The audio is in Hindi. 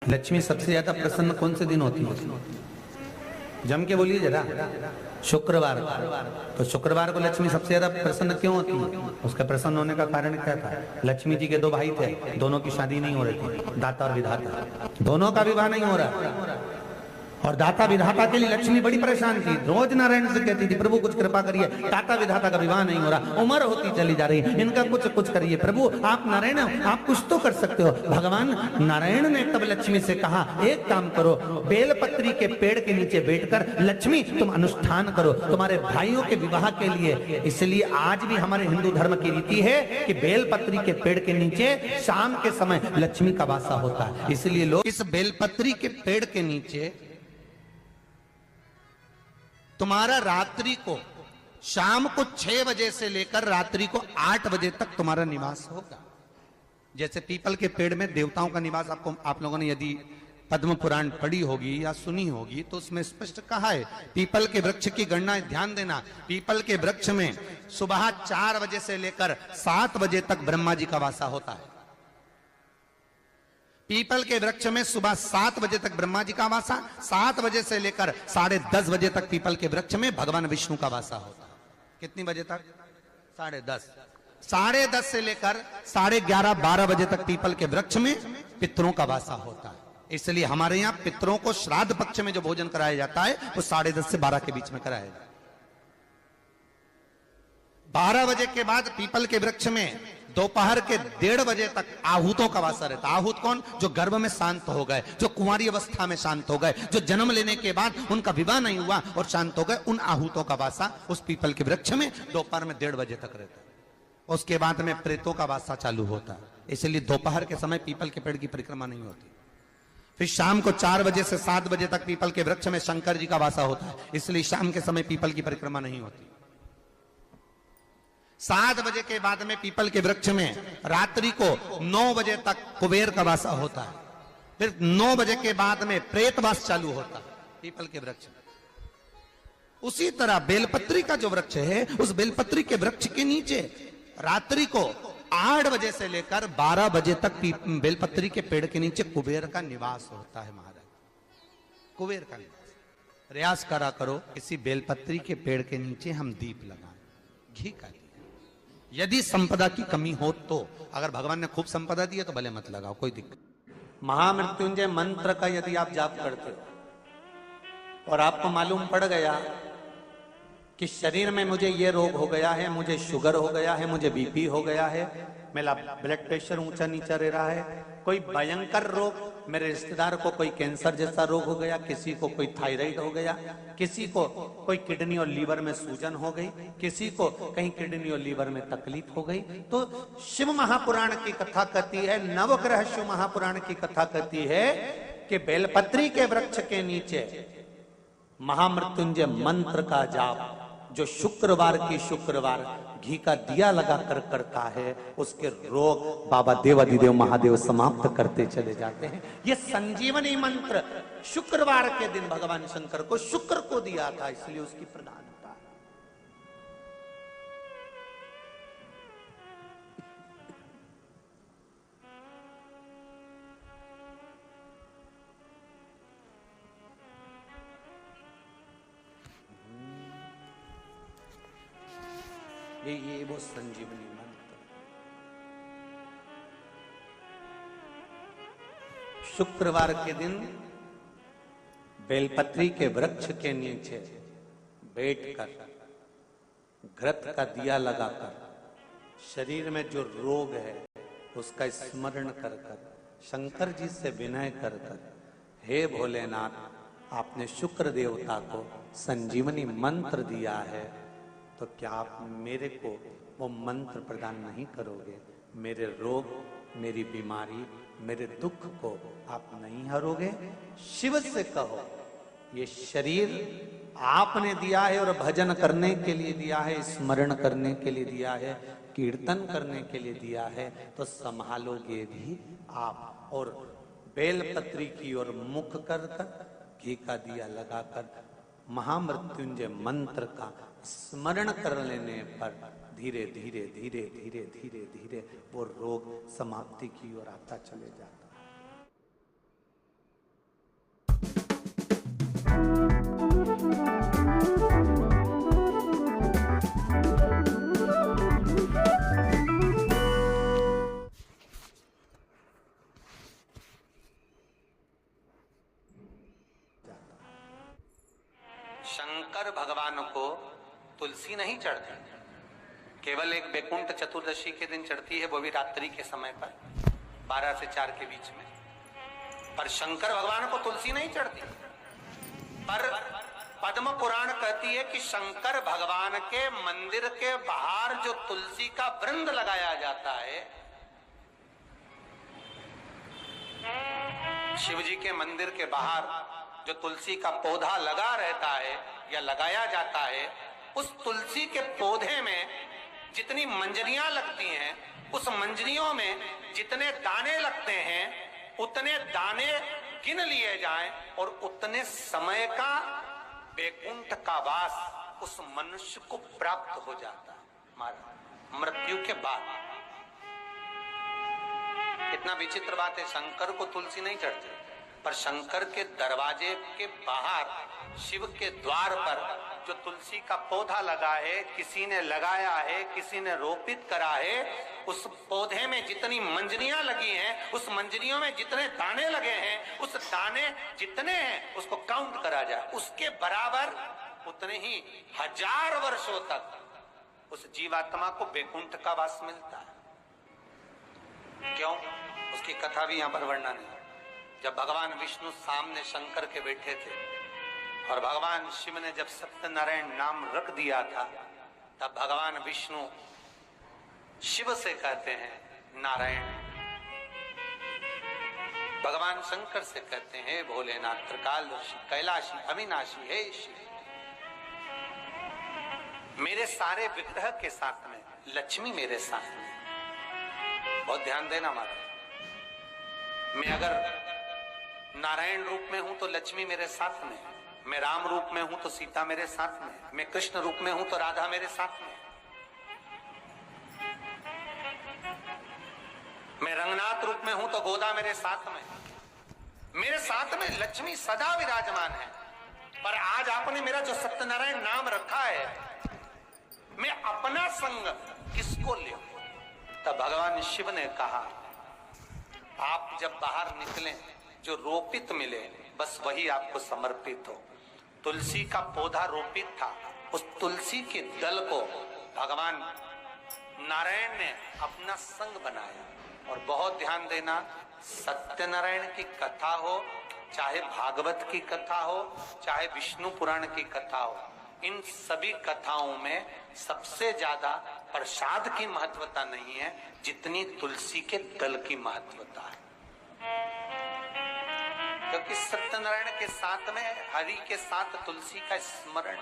लक्ष्मी सबसे ज्यादा प्रसन्न कौन से दिन होती है? जम के बोलिए जरा। शुक्रवार। तो शुक्रवार को लक्ष्मी सबसे ज्यादा प्रसन्न क्यों होती है? उसका प्रसन्न होने का कारण क्या था? लक्ष्मी जी के दो भाई थे, दोनों की शादी नहीं हो रही थी, दाता और विधाता, दोनों का विवाह नहीं हो रहा। और दाता विधाता के लिए लक्ष्मी बड़ी परेशान थी, रोज नारायण से कहती थी प्रभु कुछ कृपा करिए, दाता विधाता का विवाह नहीं हो रहा, उम्र होती चली जा रही, इनका कुछ करिए प्रभु, आप नारायण आप कुछ तो कर सकते हो। भगवान नारायण ने तब लक्ष्मी से कहा एक काम करो, बेलपत्री के पेड़ के नीचे बैठकर लक्ष्मी तुम अनुष्ठान करो तुम्हारे भाइयों के विवाह के लिए। इसलिए आज भी हमारे हिंदू धर्म की रीति है कि बेलपत्री के पेड़ के नीचे शाम के समय लक्ष्मी का वासा होता है। इसलिए लोग इस बेलपत्री के पेड़ के नीचे तुम्हारा रात्रि को शाम को 6 बजे से लेकर रात्रि को 8 बजे तक तुम्हारा निवास होगा। जैसे पीपल के पेड़ में देवताओं का निवास आप लोगों ने यदि पद्म पुराण पढ़ी होगी या सुनी होगी तो उसमें स्पष्ट कहा है। पीपल के वृक्ष की गणना ध्यान देना, पीपल के वृक्ष में सुबह 4 बजे से लेकर 7 बजे तक ब्रह्मा जी का वासा होता है। पीपल के वृक्ष में सुबह 7 बजे तक ब्रह्मा जी का वासा, 7 बजे से लेकर 10:30 बजे तक पीपल के वृक्ष में भगवान विष्णु का वासा होता है। कितनी बजे तक? 10:30। 10:30 से लेकर 11:30 12 बजे तक पीपल के वृक्ष में पितरों का वासा होता है। इसलिए हमारे यहाँ पितरों को श्राद्ध पक्ष में जो भोजन कराया जाता है वो 10:30 से 12 के बीच में कराया जाता है। 12 बजे के बाद पीपल के वृक्ष में दोपहर के 1:30 बजे तक आहूतों का वासा रहता है। आहूत कौन? जो गर्भ में शांत हो गए, जो कुंवारी अवस्था में शांत हो गए, जो जन्म लेने के बाद उनका विवाह नहीं हुआ और शांत हो गए, उन आहूतों का वासा उस पीपल के वृक्ष में दोपहर में 1:30 बजे तक रहता है। उसके बाद में प्रेतों का वासा चालू होता है। इसलिए दोपहर के समय पीपल के पेड़ की परिक्रमा नहीं होती। फिर शाम को 4 बजे से 7 बजे तक पीपल के वृक्ष में शंकर जी का वासा होता है। इसलिए शाम के समय पीपल की परिक्रमा नहीं होती। 7 बजे के बाद में पीपल के वृक्ष में रात्रि को 9 बजे तक कुबेर का वासा होता है। फिर 9 बजे के बाद में प्रेतवास चालू होता है पीपल के वृक्ष में। उसी तरह बेलपत्री का जो वृक्ष है, उस बेलपत्री के वृक्ष के नीचे रात्रि को 8 बजे से लेकर 12 बजे तक बेलपत्री के पेड़ के नीचे कुबेर का निवास होता है। महाराज कुबेर का निवास। प्रयास करा करो इसी बेलपत्री के पेड़ के नीचे हम दीप लगाएं, घी का। यदि संपदा की कमी हो तो, अगर भगवान ने खूब संपदा दी है तो भले मत लगाओ, कोई दिक्कत। महामृत्युंजय मंत्र का यदि आप जाप करते हो और आपको मालूम पड़ गया कि शरीर में मुझे ये रोग हो गया है, मुझे शुगर हो गया है, मुझे बीपी हो गया है, मेरा ब्लड प्रेशर ऊंचा नीचा रह रहा है, कोई भयंकर रोग, मेरे रिश्तेदार को कोई कैंसर जैसा रोग हो गया, किसी को कोई थायराइड हो गया, किसी को कोई किडनी और लीवर में सूजन हो गई, किसी को कहीं किडनी और लीवर में तकलीफ हो गई, तो शिव महापुराण की कथा कहती है, नवग्रह शिव महापुराण की कथा कहती है कि बेलपत्री के वृक्ष के नीचे महामृत्युंजय मंत्र का जाप जो शुक्रवार की शुक्रवार घी का दिया लगा कर करता है, उसके रोग बाबा देवाधिदेव महादेव समाप्त करते चले जाते हैं। ये संजीवनी मंत्र शुक्रवार के दिन भगवान शंकर को शुक्र को दिया था, इसलिए उसकी प्रधानता। ये वो संजीवनी मंत्र। शुक्रवार के दिन बेलपत्री के वृक्ष के नीचे बैठकर घृत का दिया लगाकर शरीर में जो रोग है उसका स्मरण कर कर शंकर जी से विनय कर कर, हे भोलेनाथ, आपने शुक्र देवता को संजीवनी मंत्र दिया है, तो क्या आप मेरे को वो मंत्र प्रदान नहीं करोगे? मेरे रोग, मेरी बीमारी, मेरे दुख को आप नहीं हरोगे? शिव से कहो, ये शरीर आपने दिया है और भजन करने के लिए दिया है, स्मरण करने के लिए दिया है, कीर्तन करने के लिए दिया है, तो संभालोगे भी आप। और बेलपत्री की ओर मुख कर कर घी का दिया लगाकर महामृत्युंजय मंत्र का स्मरण कर लेने पर धीरे धीरे धीरे धीरे धीरे धीरे वो रोग समाप्ति की ओर आता चले जाता है। शंकर भगवान को तुलसी नहीं चढ़ती, केवल एक बैकुंठ चतुर्दशी के दिन चढ़ती है, वो भी रात्रि के समय पर 12 से 4 के बीच में। पर शंकर भगवान को तुलसी नहीं चढ़ती। पर पद्म पुराण कहती है कि शंकर भगवान के मंदिर के बाहर जो तुलसी का वृंद लगाया जाता है, शिव जी के मंदिर के बाहर जो तुलसी का पौधा लगा रहता है या लगाया जाता है, उस तुलसी के पौधे में जितनी मंजरियां लगती हैं, उस मंजरियों में जितने दाने लगते हैं, उतने दाने गिन लिए जाएं और उतने समय का बैकुंठ का वास उस मनुष्य को प्राप्त हो जाता है मृत्यु के बाद। कितना विचित्र बात है, शंकर को तुलसी नहीं चढ़ती, पर शंकर के दरवाजे के बाहर शिव के द्वार पर जो तुलसी का पौधा लगा है, किसी ने लगाया है, किसी ने रोपित करा है, उस पौधे में जितनी मंजरियां लगी हैं, उस मंजरियों में जितने दाने लगे हैं, उस दाने जितने हैं उसको काउंट करा जाए, उसके बराबर उतने ही 1000 वर्षों तक उस जीवात्मा को बैकुंठ का वास मिलता है। क्यों? उसकी कथा भी यहां पर वर्णन है। जब भगवान विष्णु सामने शंकर के बैठे थे और भगवान शिव ने जब सत्यनारायण नाम रख दिया था, तब भगवान विष्णु शिव से कहते हैं नारायण। भगवान शंकर से कहते हैं भोलेनाथ, त्रिकालदर्शी, कैलाशी, अविनाशी, हे शिव। मेरे सारे विग्रह के साथ में लक्ष्मी मेरे साथ में। बहुत ध्यान देना महाराज, मैं अगर नारायण रूप में हूं तो लक्ष्मी मेरे साथ में, मैं राम रूप में हूं तो सीता मेरे साथ में, मैं कृष्ण रूप में हूं तो राधा मेरे साथ में, मैं रंगनाथ रूप में हूं तो गोदा मेरे साथ में लक्ष्मी सदा विराजमान है। पर आज आपने मेरा जो सत्यनारायण नाम रखा है, मैं अपना संग किसको ले? तब भगवान शिव ने कहा, आप जब बाहर निकले जो रोपित मिले बस वही आपको समर्पित हो। तुलसी का पौधा रोपित था, उस तुलसी के दल को भगवान नारायण ने अपना संग बनाया। और बहुत ध्यान देना, सत्यनारायण की कथा हो, चाहे भागवत की कथा हो, चाहे विष्णु पुराण की कथा हो, इन सभी कथाओं में सबसे ज्यादा प्रसाद की महत्वता नहीं है जितनी तुलसी के दल की महत्वता है। क्योंकि सत्यनारायण के साथ में हरि के साथ तुलसी का स्मरण